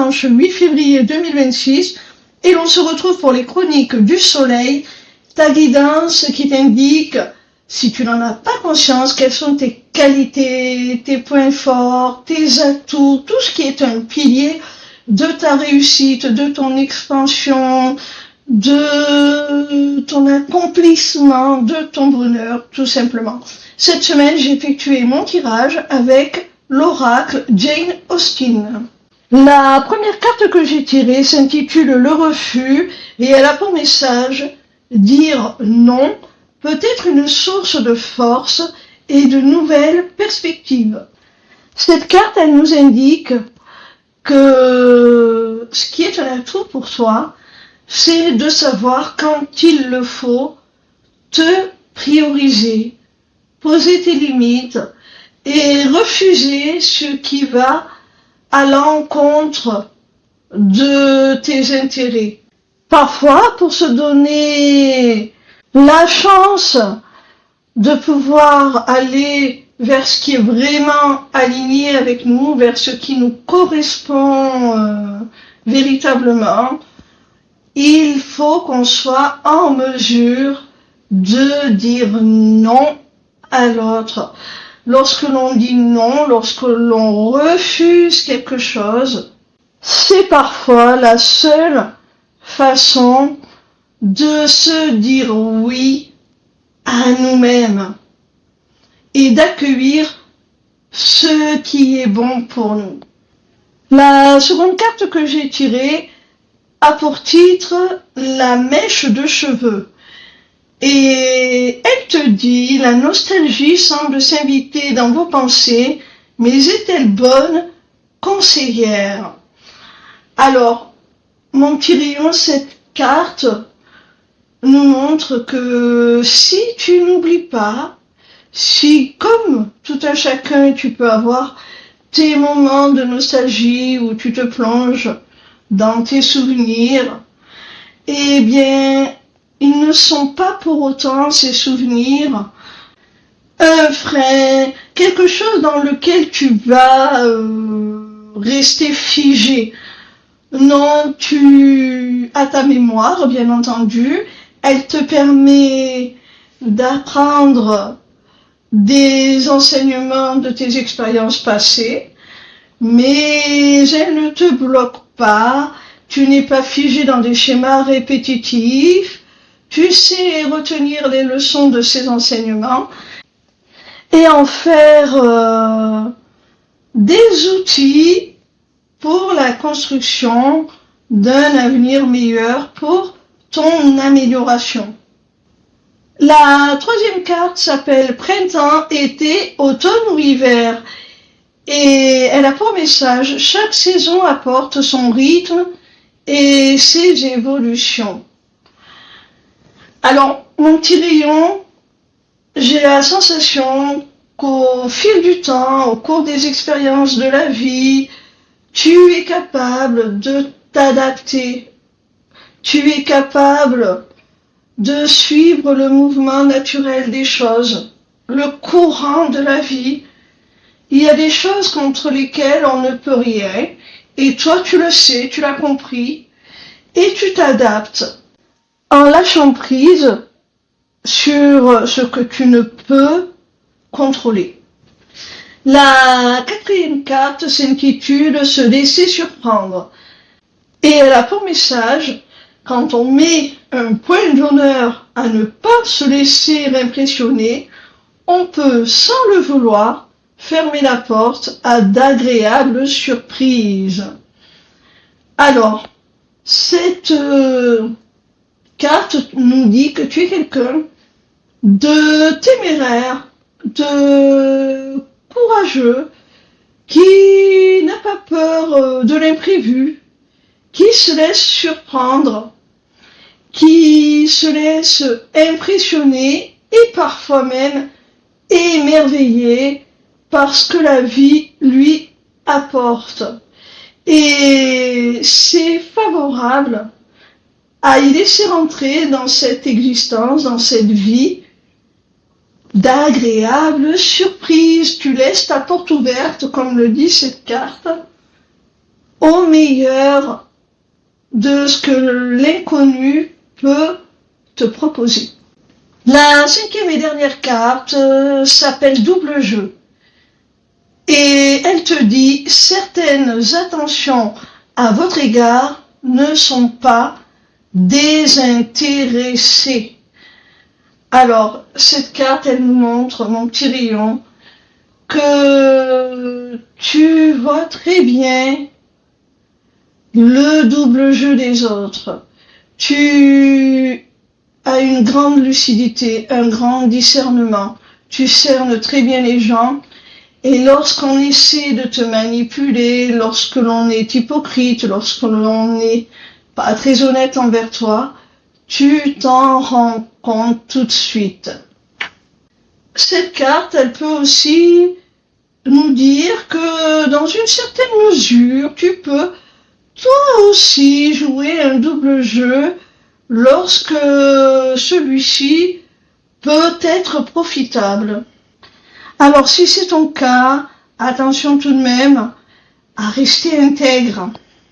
dimanche 8 février 2026 et l'on se retrouve pour les chroniques du soleil, ta guidance qui t'indique, si tu n'en as pas conscience, quelles sont tes qualités, tes points forts, tes atouts, tout ce qui est un pilier de ta réussite, de ton expansion, de ton accomplissement, de ton bonheur, tout simplement. Cette semaine, j'ai effectué mon tirage avec l'oracle Jane Austen. La première carte que j'ai tirée s'intitule Le refus et elle a pour message dire non peut être une source de force et de nouvelles perspectives. Cette carte, elle nous indique que ce qui est un atout pour toi, c'est de savoir quand il le faut te prioriser, poser tes limites et refuser ce qui va à l'encontre de tes intérêts. Parfois, pour se donner la chance de pouvoir aller vers ce qui est vraiment aligné avec nous, vers ce qui nous correspond véritablement, il faut qu'on soit en mesure de dire non à l'autre. Lorsque l'on dit non, lorsque l'on refuse quelque chose, c'est parfois la seule façon de se dire oui à nous-mêmes et d'accueillir ce qui est bon pour nous. La seconde carte que j'ai tirée a pour titre La mèche de cheveux. Et elle te dit, la nostalgie semble s'inviter dans vos pensées, mais est-elle bonne conseillère? Alors, mon petit rayon, cette carte nous montre que si tu n'oublies pas, si comme tout un chacun tu peux avoir tes moments de nostalgie où tu te plonges dans tes souvenirs, eh bien, ils ne sont pas pour autant ces souvenirs un frein, quelque chose dans lequel tu vas rester figé. Non, tu as ta mémoire, bien entendu, elle te permet d'apprendre des enseignements de tes expériences passées, mais elle ne te bloque pas, tu n'es pas figé dans des schémas répétitifs, tu sais retenir les leçons de ces enseignements et en faire des outils pour la construction d'un avenir meilleur pour ton amélioration. La troisième carte s'appelle Printemps, été, automne ou hiver. Et elle a pour message, chaque saison apporte son rythme et ses évolutions. Alors, mon petit rayon, j'ai la sensation qu'au fil du temps, au cours des expériences de la vie, tu es capable de t'adapter. Tu es capable de suivre le mouvement naturel des choses, le courant de la vie. Il y a des choses contre lesquelles on ne peut rien, et toi tu le sais, tu l'as compris, et tu t'adaptes en lâchant prise sur ce que tu ne peux contrôler. La quatrième carte s'intitule Se laisser surprendre, et elle a pour message, quand on met un point d'honneur à ne pas se laisser impressionner, on peut, sans le vouloir, fermer la porte à d'agréables surprises. Alors, cette carte nous dit que tu es quelqu'un de téméraire, de courageux, qui n'a pas peur de l'imprévu, qui se laisse surprendre, qui se laisse impressionner et parfois même émerveiller par ce que la vie lui apporte. Et c'est favorable à y laisser rentrer dans cette existence, dans cette vie, d'agréables surprises. Tu laisses ta porte ouverte, comme le dit cette carte, au meilleur de ce que l'inconnu peut te proposer. La cinquième et dernière carte s'appelle double jeu. Et elle te dit certaines attentions à votre égard ne sont pas désintéressées. Alors, cette carte, elle nous montre, mon petit rayon, que tu vois très bien le double jeu des autres. Tu as une grande lucidité, un grand discernement. Tu cernes très bien les gens. Et lorsqu'on essaie de te manipuler, lorsque l'on est hypocrite, lorsque l'on n'est pas très honnête envers toi, tu t'en rends compte tout de suite. Cette carte, elle peut aussi nous dire que dans une certaine mesure, tu peux toi aussi jouer un double jeu lorsque celui-ci peut être profitable. Alors si c'est ton cas, attention tout de même à rester intègre.